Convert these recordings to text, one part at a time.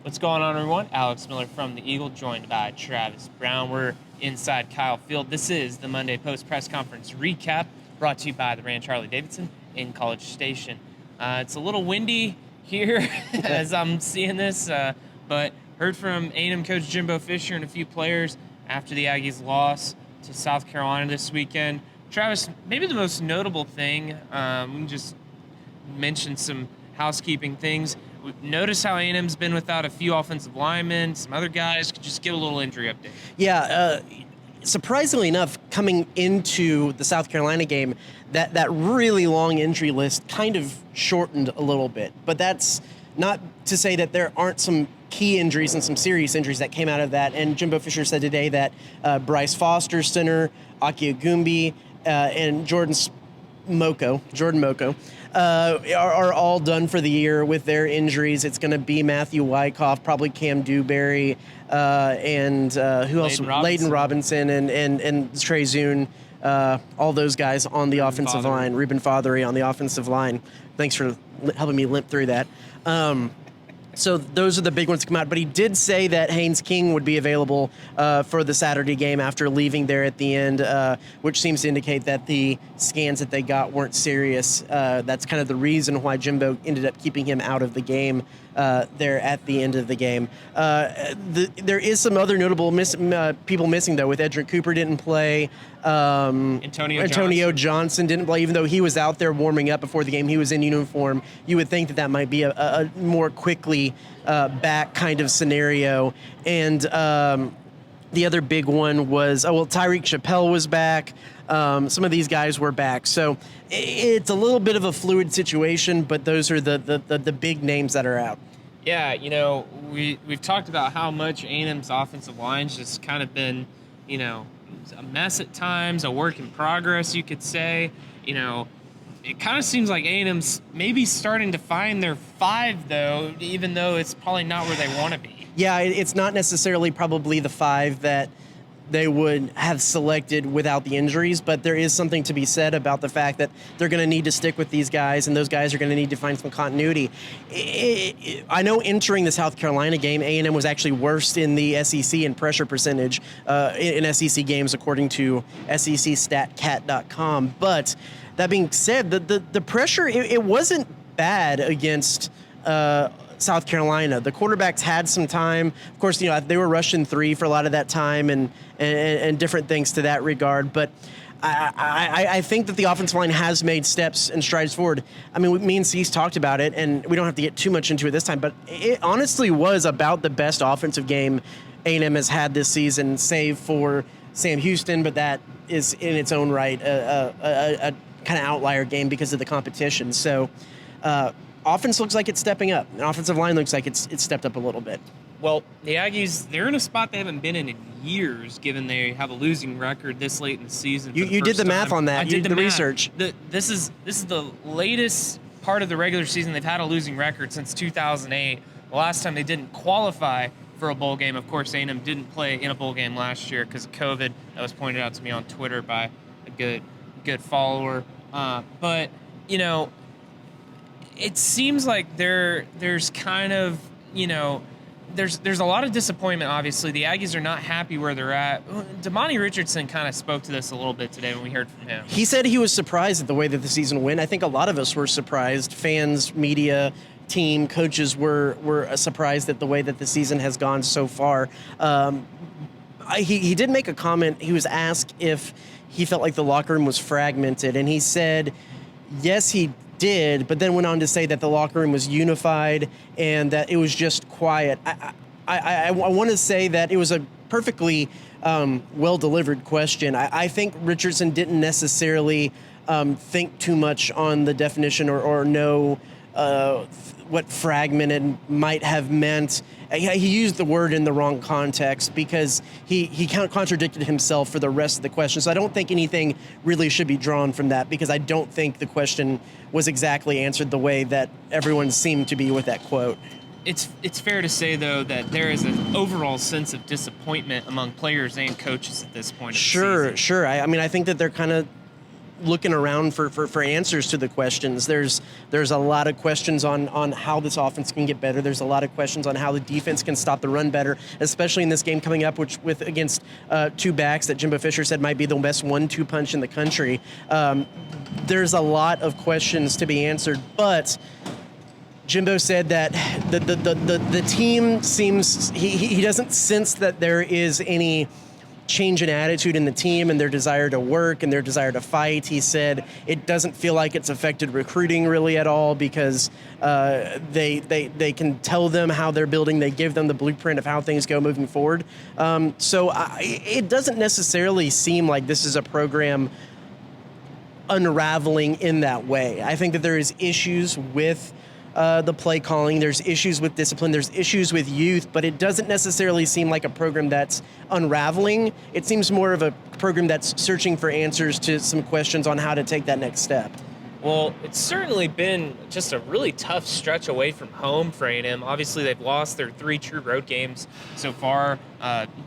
What's going on, everyone? Alex Miller from the Eagle, joined by Travis Brown. We're inside Kyle Field. This is the Monday Post Press Conference recap, brought to you by the Ranch Harley-Davidson in College Station. It's a little windy here as I'm seeing this, but heard from A&M coach Jimbo Fisher and a few players after the Aggies' loss to South Carolina this weekend. Travis, maybe the most notable thing, we can just mention some housekeeping things. Notice how A&M's been without a few offensive linemen, some other guys. Could just give a little injury update. Yeah, surprisingly enough, coming into the South Carolina game, that really long injury list kind of shortened a little bit. But that's not to say that there aren't some key injuries and some serious injuries that came out of that. And Jimbo Fisher said today that Bryce Foster, center, Aki Agumbi, and Jordan Moko, are all done for the year with their injuries. It's going to be Matthew Wyckoff, probably Cam Dewberry, and who else? Layden Robinson and Trey Zune. All those guys on the offensive line. Ruben Fothery on the offensive line. Thanks for helping me limp through that. So those are the big ones to come out. But he did say that Haynes King would be available for the Saturday game after leaving there at the end, which seems to indicate that the scans that they got weren't serious. That's kind of the reason why Jimbo ended up keeping him out of the game there at the end of the game. There is some other notable people missing, though, with Edric Cooper didn't play. Antonio Johnson didn't play, even though he was out there warming up before the game. He was in uniform. You would think that might be a more quickly back kind of scenario. And the other big one was, Tyreek Chappelle was back. Some of these guys were back. So it's a little bit of a fluid situation, but those are the big names that are out. Yeah, we've talked about how much A&M's offensive line's just kind of been, a mess at times, a work in progress, you could say. It kind of seems like A&M's maybe starting to find their five, though, even though it's probably not where they want to be. Yeah, it's not necessarily probably the five that they would have selected without the injuries, but there is something to be said about the fact that they're going to need to stick with these guys, and those guys are going to need to find some continuity. I know entering the South Carolina game, A&M was actually worst in the SEC in pressure percentage in SEC games, according to SECStatCat.com. But that being said, the pressure, it wasn't bad against South Carolina. The quarterbacks had some time. Of course, they were rushing three for a lot of that time and different things to that regard. But I think that the offensive line has made steps and strides forward. I mean, me and Cease talked about it, and we don't have to get too much into it this time, but it honestly was about the best offensive game A&M has had this season, save for Sam Houston, but that is in its own right a kind of outlier game because of the competition. So offense looks like it's stepping up. The offensive line looks like it's stepped up a little bit. Well, the Aggies, they're in a spot they haven't been in years, given they have a losing record this late in the season. You did the math on that. I did the research. This is the latest part of the regular season they've had a losing record since 2008. The last time they didn't qualify for a bowl game. Of course, A&M didn't play in a bowl game last year because of COVID. That was pointed out to me on Twitter by a good follower. But it seems like there's kind of, there's a lot of disappointment, obviously. The Aggies are not happy where they're at. Damani Richardson kind of spoke to this a little bit today when we heard from him. He said he was surprised at the way that the season went. I think a lot of us were surprised. Fans, media, team, coaches were surprised at the way that the season has gone so far. He did make a comment. He was asked if he felt like the locker room was fragmented, and he said, yes, he did, but then went on to say that the locker room was unified and that it was just quiet. I want to say that it was a perfectly well-delivered question. I think Richardson didn't necessarily think too much on the definition or know what fragmented might have meant. He used the word in the wrong context because he contradicted himself for the rest of the question. So I don't think anything really should be drawn from that because I don't think the question was exactly answered the way that everyone seemed to be with that quote. It's fair to say, though, that there is an overall sense of disappointment among players and coaches at this point. Sure. I mean, I think that they're kind of looking around for answers to the questions. There's a lot of questions on how this offense can get better. There's a lot of questions on how the defense can stop the run better, especially in this game coming up, with against two backs that Jimbo Fisher said might be the best 1-2 punch in the country. There's a lot of questions to be answered, but Jimbo said that the team seems he doesn't sense that there is any change in attitude in the team and their desire to work and their desire to fight. He said it doesn't feel like it's affected recruiting really at all because they can tell them how they're building. They give them the blueprint of how things go moving forward. It doesn't necessarily seem like this is a program unraveling in that way. I think that there is issues with the play calling, there's issues with discipline, there's issues with youth, but it doesn't necessarily seem like a program that's unraveling. It seems more of a program that's searching for answers to some questions on how to take that next step. Well, it's certainly been just a really tough stretch away from home for A&M. Obviously, they've lost their 3 true road games so far,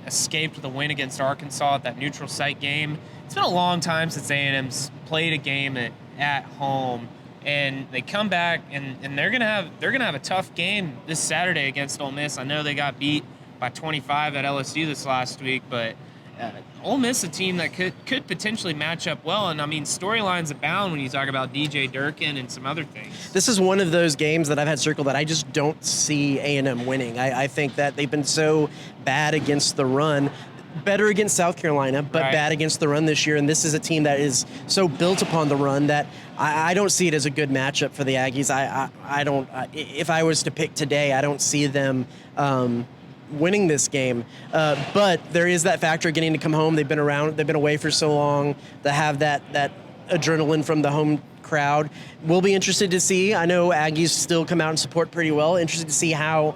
escaped with a win against Arkansas at that neutral site game. It's been a long time since A&M's played a game at home. And they come back, and they're gonna have a tough game this Saturday against Ole Miss. I know they got beat by 25 at LSU this last week, but Ole Miss, a team that could potentially match up well. And I mean, storylines abound when you talk about DJ Durkin and some other things. This is one of those games that I've had circled that I just don't see A&M winning. I think that they've been so bad against the run. Better against South Carolina, but right. Bad against the run this year. And this is a team that is so built upon the run that I don't see it as a good matchup for the Aggies. I don't. If I was to pick today, I don't see them winning this game. But there is that factor of getting to come home. They've been away for so long. To have that adrenaline from the home crowd. We'll be interested to see. I know Aggies still come out and support pretty well. Interested to see how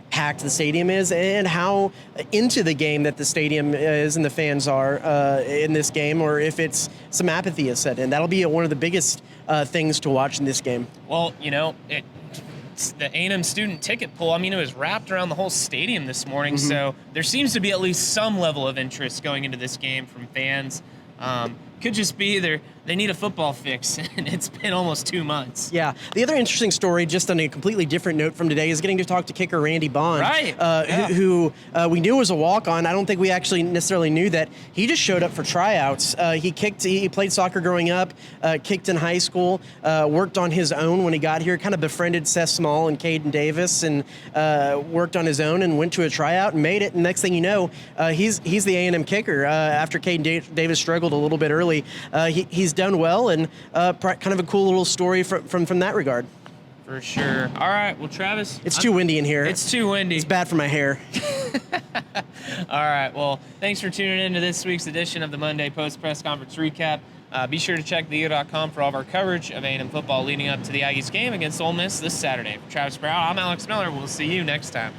packed the stadium is and how into the game that the stadium is and the fans are in this game, or if it's some apathy is set in. That'll be one of the biggest things to watch in this game. Well, it's the A&M student ticket pool. I mean, it was wrapped around the whole stadium this morning, Mm-hmm. so there seems to be at least some level of interest going into this game from fans. Could just be they need a football fix, and it's been almost 2 months. Yeah. The other interesting story, just on a completely different note from today, is getting to talk to kicker Randy Bond, Right. Yeah. who we knew was a walk-on. I don't think we actually necessarily knew that. He just showed up for tryouts. He played soccer growing up, kicked in high school, worked on his own when he got here, kind of befriended Seth Small and Caden Davis, and worked on his own and went to a tryout and made it. And next thing you know, he's the A&M kicker. After Caden Davis struggled a little bit early, he's done well, and kind of a cool little story from that regard. For sure. All right. Well, Travis. It's too windy in here. It's too windy. It's bad for my hair. All right. Well, thanks for tuning in to this week's edition of the Monday Post Press Conference Recap. Be sure to check theo.com for all of our coverage of A&M football leading up to the Aggies game against Ole Miss this Saturday. For Travis Brown, I'm Alex Miller. We'll see you next time.